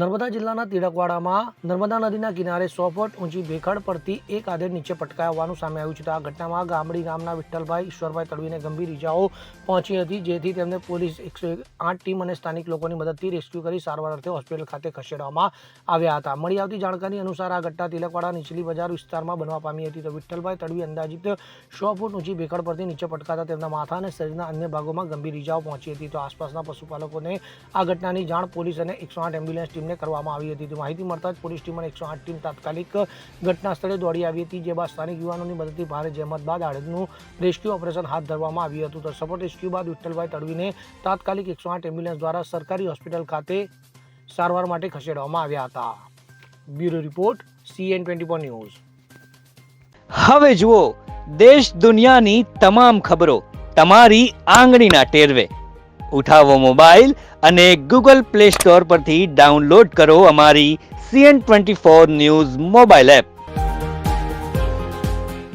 નર્મદા જિલ્લાના તિલકવાડામાં નર્મદા નદીના કિનારે 100 ફૂટ ઊંચી ભેખડ પરથી એક આધેડ નીચે પટકાયા હોવાનું સામે આવ્યું છે. તો આ ઘટનામાં ગામડી ગામના વિઠ્ઠલભાઈ ઈશ્વરભાઈ તડવીને ગંભીર ઇજાઓ પહોંચી હતી, જેથી તેમને પોલીસ 108 ટીમ અને સ્થાનિક લોકોની મદદથી રેસ્ક્યુ કરી સારવાર અર્થે હોસ્પિટલ ખાતે ખસેડવામાં આવ્યા હતા. મળી આવતી જાણકારી અનુસાર આ ઘટના તિલકવાડા નીચલી બજાર વિસ્તારમાં બનવા પામી હતી. તો વિઠ્ઠલભાઈ તડવી અંદાજિત 100 ફૂટ ઊંચી ભેખડ પરથી નીચે પટકાતા તેમના માથા અને શરીરના અન્ય ભાગોમાં ગંભીર ઇજાઓ પહોંચી હતી. તો આસપાસના પશુપાલકોને આ ઘટનાની જાણ પોલીસ અને 108 એમ્બ્યુલન્સ ટીમને કરવામાં આવી હતી. તો માહિતી મળતા જ પોલીસ ટીમ અને 108 ટીમ તાત્કાલિક ઘટના સ્થળે દોડી આવી હતી, જે બાદ સ્થાનિક યુવાનોની મદદથી ભારે જહેમત બાદ આડેદનું રેસ્ક્યુ ઓપરેશન હાથ ધરવામાં આવ્યું હતું. તો સપોર્ટ રેસ્ક્યુ બાદ વિઠ્ઠલભાઈ તડવીને તાત્કાલિક 108 એમ્બ્યુલન્સ દ્વારા સરકારી હોસ્પિટલ ખાતે સારવાર માટે ખસેડવામાં આવ્યા હતા. Bureau report CN24 news. હવે જુઓ દેશ દુનિયાની તમામ ખબરો તમારી આંગળીના ટેરવે. ઉઠાવો મોબાઈલ અને Google Play Store પરથી ડાઉનલોડ કરો અમારી CN24 ન્યૂઝ મોબાઈલ એપ.